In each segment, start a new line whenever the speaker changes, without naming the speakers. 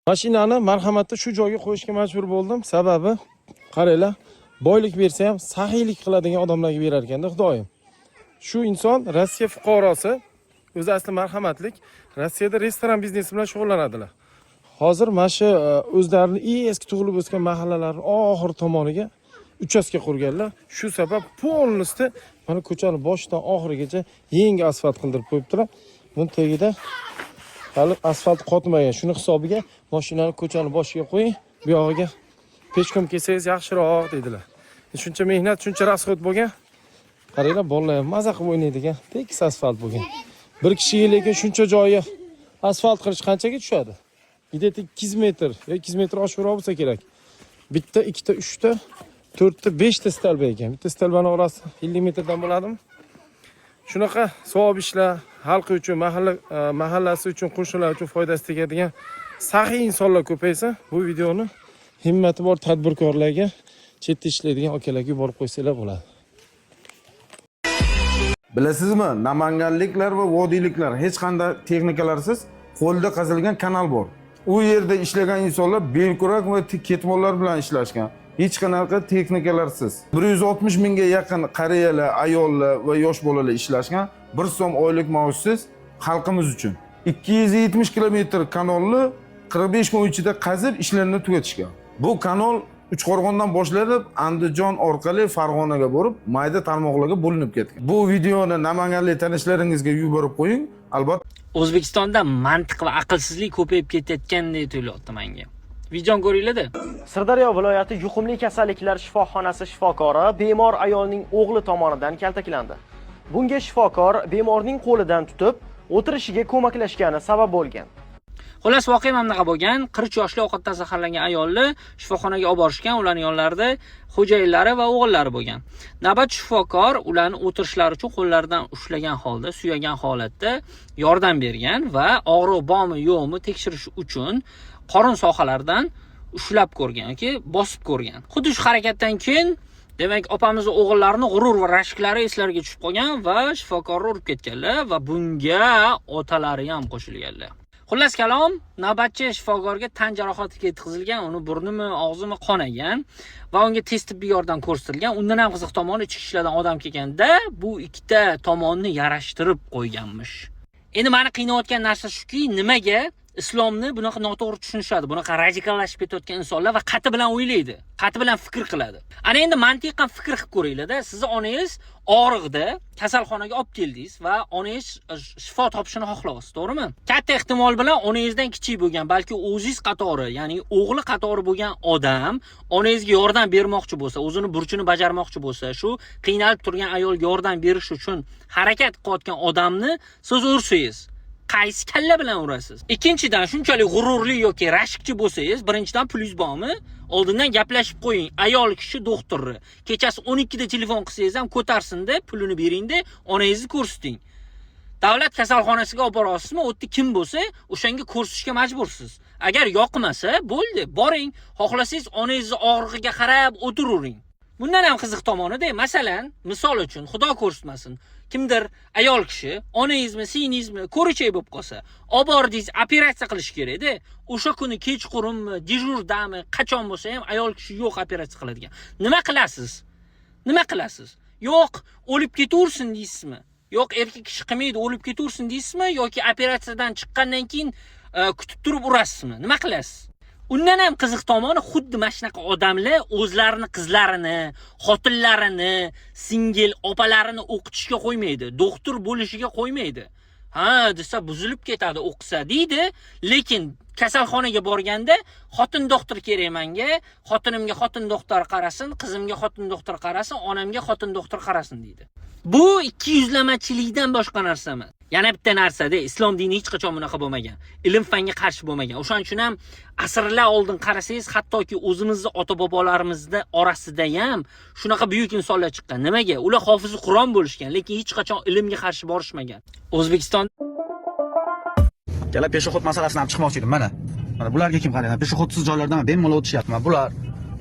Mashinani marhamatda shu joyga qo'yishga majbur bo'ldim. Sababi qaranglar, boylik bersa ham saxiylik qiladigan odamlarga berar ekanda Xudoyim. Shu inson Rossiya fuqarosi, o'zi asli marhamatlik, Rossiyada restoran biznesi bilan shug'ullanadilar. Hozir mana shu o'zlarining eski tug'ilib o'sgan mahallalarning oxir tomoniga uchastka qurganlar. Shu sabab polnosti mana ko'chani boshidan oxirigacha yangi asfalt qildirib qo'yibdilar. Buni tagida hali asfalt qotmagan. Shuni hisobiga mashinani ko'chani boshiga qo'ying, bu yog'iga pechkom kelsangiz yaxshiroq dedilar. Shuncha mehnat, shuncha rasxod bo'lgan. Qaranglar, bolalar ham maza qilib o'ynaydigan tekis asfalt bo'lgan. Bir kishiga lekin shuncha joyi asfalt qilish qanchaga tushadi? Ideti 200 metr, 200 metr oshiqroq bo'lsa kerak. Bitta, ikkita, uchta, to'rtta, beshta stalba ekan. Bitta stalbaning orasi 50 metrdan bo'ladimi? Shunaqa savob ishlar, xalq uchun, mahallasi uchun, qo'shnilar uchun foydasi tegadigan saxiy insonlar ko'paysa, bu videoni himmati bor tadbirkorlarga, chetda ishlaydigan akalarga yuborib qo'ysanglar bo'ladi.
Bilasizmi, namanganliklar va vodiyliklar hech qanday texnikalarsiz qo'lda qazilgan kanal bor. U yerda ishlagan insonlar belkurak va ketmonlar bilan ishlashgan. Hech qanaqa texnikalarsiz. 160 mingga yaqin qariyalar, ayollar va yosh bolalar ishlashgan. 1 so'm oylik maoshsiz xalqimiz uchun. 270 kilometr kanalni 45 kun ichida qazib ishlarini tugatishgan. Bu kanal Uchqo'rg'ondan boshlanib, Andijon orqali Farg'onaga borib, mayda tarmoqlarga bo'linib ketgan. Bu videoni namanganlik tanishlaringizga yuborib qo'ying, albatta.
O'zbekistonda mantiq va aqlsizlik ko'payib ketayotgandek tuyulyapti menga. Videoni ko'ringlar-da.
Sirdaryo viloyati yuqumli kasalliklar shifoxonasi shifokori bemor ayolning o'g'li tomonidan kaltaklandi. Bunga shifokor bemorning qo'lidan tutib, o'tirishiga ko'maklashgani sabab bo'lgan.
Xullas, voqea mana bunaqa bo'lgan. 40 yoshli ovqatdan zaharlangan ayolni shifoxonaga olib borishgan, ularning yonlarida xo'jayinlari va o'g'illari bo'lgan. Navbat shifokor ularni o'tirishlari uchun qo'llaridan ushlagan holda, suyagan holatda yordam bergan va og'riq bormi, yo'qmi tekshirish uchun qorin sohalaridan ushlab ko'rgan yoki bosib ko'rgan. Xuddi shu harakatdan keyin demak, opamizning o'g'illarini g'urur va rashklari eslariga tushib qolgan va shifokorni urib ketganlar va bunga otalari ham qo'shilganlar. Xullas kalom, navbatchi shifokorga tan jarohati yetkazilgan, uni burnimi, og'zimi qonagan va unga tez tibbiy yordam ko'rsatilgan. Undan ham qiziq tomoni, ichki ishlardan odam kelganda bu ikkita tomonni yarashtirib qo'yganmish. Endi meni qiynayotgan narsa shuki, nimaga islomni bunaqa noto'g'ri tushunishadi, bunaqa radikallashib ketayotgan insonlar va qati bilan o'ylaydi, qati bilan fikr qiladi. Ana endi mantiqan fikr qilib ko'ringlar-da, sizni onangiz og'riqda kasalxonaga olib keldingiz va onangiz shifo topishini xohlaysiz, to'g'rimi? Katta ehtimol bilan onangizdan kichik bo'lgan, balki o'zingiz qatori, ya'ni o'g'li qatori bo'lgan odam onangizga yordam bermoqchi bo'lsa, o'zini burchini bajarmoqchi bo'lsa, shu qiynalib turgan ayolga yordam berish uchun harakat qilayotgan odamni siz ursangiz, qaysi kalla bilan urasiz? Ikkinchidan, shunchalik g'ururli yoki rashkchi bo'lsangiz, birinchidan pulingiz bormi? Oldindan gaplashib qo'ying. Ayol kishi doktorni kechasi 12 da telefon qilsangiz ham ko'tarsin-da, pulini bering-da, onangizni ko'rsating. Davlat kasalxonasiga olib borasizmi? U yerda kim bo'lsa, o'shanga ko'rsatishga majbursiz. Agar yoqmasa, bo'ldi, boring. Xohlasangiz onangizni og'rig'iga qarab o'tiravering. Bundan ham qiziq tomoni-da, masalan, misol uchun, Xudo ko'rsatmasin, kimdir ayol kishi onangizmi, singlingizmi ko'richak bo'lib qolsa, olib bordingiz, operatsiya qilish kerak-da. O'sha kuni kechqurunmi, dejurdami, qachon bo'lsa ham ayol kishi yo'q operatsiya qiladigan. Nima qilasiz? Nima qilasiz? Yo'q, o'lib ketaversin deysizmi? Yo'q, erkak kishi qilmaydi, o'lib ketaversin deysizmi yoki operatsiyadan chiqqandan keyin kutib turib urasizmi? Nima qilasiz? Undan ham qiziq tomoni, xuddi mana shunaqa odamlar o'zlarini qizlarini, xotinlarini, singil opalarini o'qitishga qo'ymaydi, doktor bo'lishiga qo'ymaydi. Ha, desa buzilib ketadi, o'qisa deydi, lekin kasalxonaga borganda xotin doktor kerak menga, xotinimga xotin doktor qarasin, qizimga xotin doktor qarasin, onamga xotin doktor qarasin deydi. Bu ikkiyuzlamachilikdan boshqa narsa emas. Yana bitta narsa-da, islom dini hech qachon bunaqa bo'lmagan. Ilm fanga qarshi bo'lmagan. O'shaning uchun ham asrlar oldin qarasangiz, hattoki o'zimizning ota-bobolarimizning orasida ham shunaqa buyuk insonlar chiqqan. Nimaga? Ular hofizi Qur'on bo'lishgan, lekin hech qachon ilmga qarshi borishmagan. O'zbekiston
Kala peshobxod masalasini ham chiqmoqchi edim. Mana bularga kim qaraydi? Peshobxodsiz joylardan bemalol o'tishyapti. Mana bular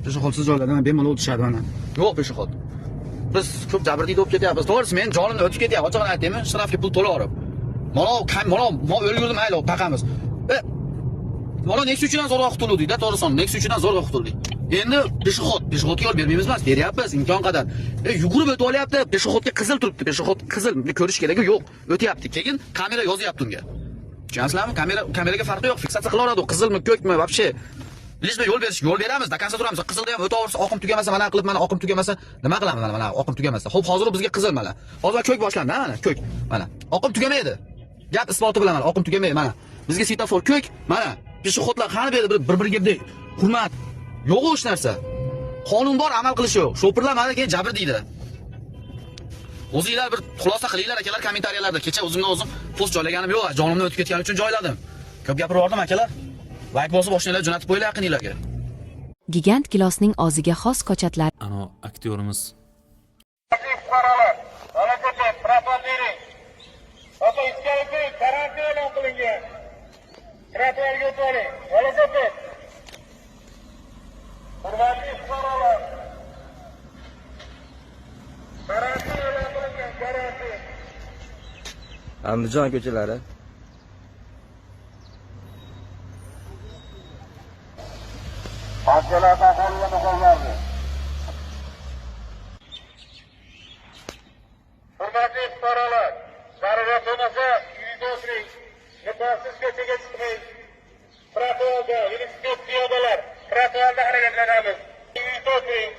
peshobxodsiz joylardan bemalol o'tishadi mana. Yo'q peshobxod. Biz ko'p jabrdiyda bo'lib ketyapmiz. To'g'risi, men jonimni o'tib ketyapti. Ochig'ini aytaymi, shtrafga pul to'laverib. Mana o'lgurdim, mayli, taqamiz. Bola Nexus uchun zo'rg'a qutuldik-da, to'g'ri Nexus uchun zo'rg'a qutuldik. Endi peshxodga yo'l bermaymiz emas, beryapmiz imkon qadar. Yugurib o'tib olyapti, peshxodga qizil turibdi, peshxod qizil, ko'rish keragi yo'q, o'tyapti. Keyin kamera yozyapti unga. Tushunasizlarmi? Kameraga farqi yo'q, fiksatsiya qila oladi, qizilmi, ko'kmi, вообще. Lizda yo'l beramiz, dakansa turamiz. Qizilda ham o'taversa, oqim tugamasa, mana qilib, mana oqim tugamasa, nima qilamiz mana oqim tugamasa. Xo'p, hozir bizga qizil mana. Hozir ko'k boshlandi, mana, ko'k. Mana. Oqim tugamaydi. Gap isboti bilan mana, oqim tugamaydi, mana. Bizga svetofor ko'k, mana. Peshxodlar qani berdi, bir-biriga hurmat. Yo'q o'sh narsa. Qonun bor, amal qilish yo'q. Sho'pirlar mana keyin jabr deydi. O'zingizlar bir xulosa qilinglar akalar kommentariyalarda. Kecha o'zimdan o'zim post joylaganim yo'q, jonimdan o'tib ketgani uchun joyladim. Ko'p gapirib akalar. Like bosib boshinglar jo'natib qo'yinglar yaqininglarga.
Gigant gilosning o'ziga xos ko'chatlar.
Ano aktyorimiz
Andijon ko'chalari.
Hurmatli fuqarolar, zarurat bo'lmasa uyda o'tiring, niqobsiz ko'chaga chiqmang. Trotuarda velosiped piyodalar, trotuarda harakatlanamiz. Uyda o'tiring.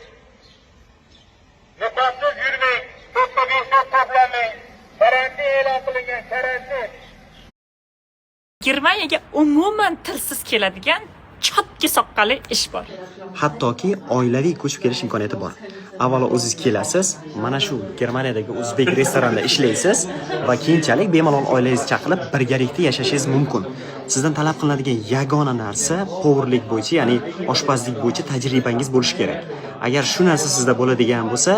Niqobsiz yurmang, to'ppa besh to'planmang. Karantin e'lon qilingan, karantin.
Germaniyaga umuman tilsiz keladigan chotki soqqali ish bor.
Hattoki oilaviy ko'chib kelish imkoniyati bor. Avvalo o'zingiz kelasiz, mana shu Germaniyadagi o'zbek restoranda ishlaysiz va keyinchalik bemalol oilangizni chaqirib birgalikda yashashingiz mumkin. Sizdan talab qilinadigan yagona narsa povurlik bo'yicha, ya'ni oshpazlik bo'yicha tajribangiz bo'lishi kerak. Agar shu narsa sizda bo'ladigan bo'lsa,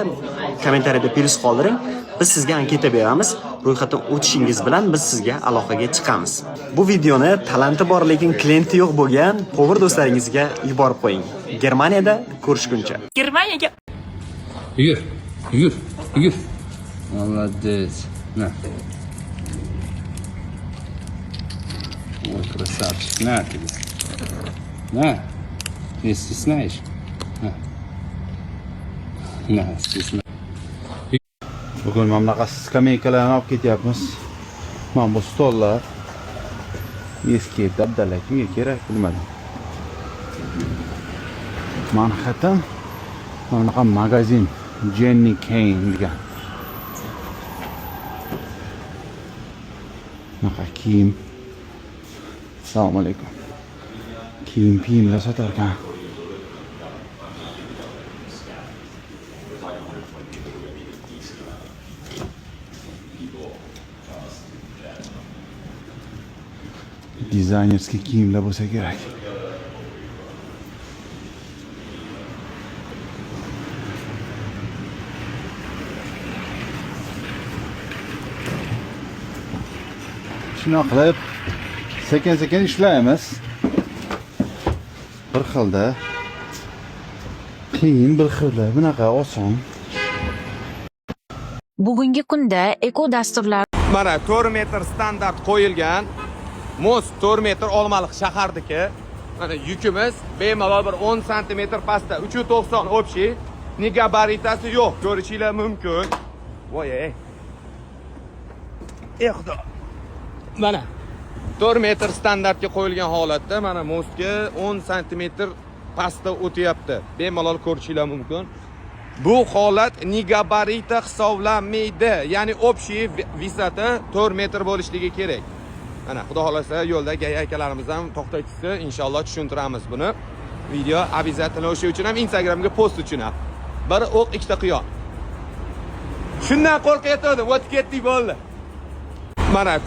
kommentariyada plus qoldiring. Biz sizga anketa beramiz. Ro'yxatdan o'tishingiz bilan biz sizga aloqaga chiqamiz. Bu videoni talanti bor lekin klienti yo'q bo'lgan povur do'stlaringizga yuborib qo'ying. Germaniyada ko'rishguncha.
Germaniyaga
Yur. Молодец. На. Ой, красавчик. На тебе. На. Не стесняешь? На, стесняй.
Bugun mana bunaqa skameykalarni olib ketyapmiz. Mana bu stollar eski dabdala kimga kerak bilmadim. Manhattan mana bunaqa magazin Jenny Kane degan. Bunaqa kiyim. Assalomu alaykum. Kiyimlar sotar ekan. Dizaynerskiy kiyimlar bo'lsa kerak. Shuna qilib sekin-sekin ishlaymiz. Bir xilda qiyin, bir xilda bunaqa oson.
Bugungi kunda eko dasturlar
Mana 4 metr standart qo'yilgan. Most 4 metr Olmaliq shahardagi. Mana yukimiz bemalol bir 10 sm pastda 390 общий. Ni gabaritasi yo'q, ko'rishinglar mumkin. Voy Xudo. Mana 4 metr standartga qo'yilgan holatda mana mostga 10 sm pastda o'tyapti. Bemalol ko'rishinglar mumkin. Bu holat ni gabarita hisoblanmaydi. Ya'ni общий visati 4 metr bo'lishligi kerak. Mana xudo xolasa yo'lda gay akalarimiz ham to'xtatishsa, inshaalloh tushuntiramiz buni. Video обязательно o'sha uchun ham Instagramga post uchun ham. Bir o'q ikkita qiyon. Shundan qo'rqayotgandim, o'tib ketdik bo'ldi. Mana